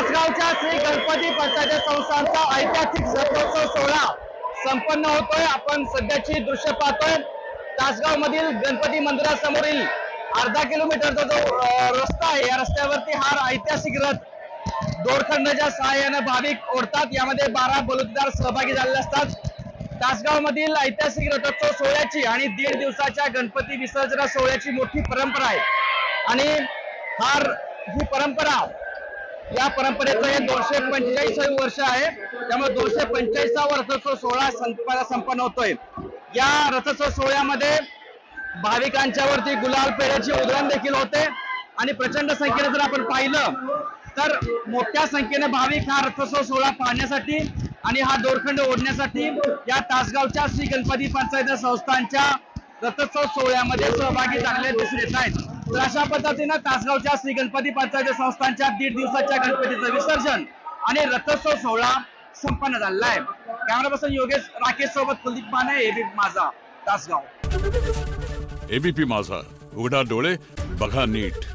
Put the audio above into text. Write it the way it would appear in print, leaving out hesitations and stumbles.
तासगावच्या श्री गणपती पंचायत संस्थांचा ऐतिहासिक रथोत्सव सोहळा संपन्न होतोय। आपण सध्याची दृश्य पाहतोय। तासगाव मधील गणपती मंदिरासमोरील अर्धा किलोमीटरचा जो रस्ता आहे, या रस्त्यावरती हा ऐतिहासिक रथ दोरखंडाच्या सहाय्याने भाविक ओढतात। यामध्ये 12 बलुतेदार सहभागी झालेले असतात। तासगाव मधील ऐतिहासिक रथोत्सव सोहळ्याची आणि 1.5 दिवसाच्या गणपती विसर्जन सोहळ्याची मोठी परंपरा आहे आणि ही परंपरा, या परंपरेचं हे 245 वर्ष आहे। त्यामुळे 245वा रथोत्सव सोहळा संपन्न होतोय। या रथोत्सव सोहळ्यामध्ये भाविकांच्या वरती गुलाल पेढ्याची उधळण देखील होते आणि प्रचंड संख्येने जर आपण पाहिलं तर मोठ्या संख्येने भाविक हा रथोत्सव सोहळा पाहण्यासाठी आणि हा दोरखंड ओढण्यासाठी या तासगावच्या श्री गणपती पंचायत संस्थांच्या रथोत्सव सोहळ्यामध्ये सहभागी झालेले दिसून येत आहेत। तर अशा पद्धतीने तासगावच्या श्री गणपती पंचायत संस्थांच्या 1.5 दिवसाच्या गणपतीचं विसर्जन आणि रथोत्सव सोहळा संपन्न झालेला आहे। कॅमेरा पर्सन योगेश राकेश सोबत कुलदीप माने, एबीपी माझा, तासगाव। एबीपी माझा, उघडा डोळे बघा नीट।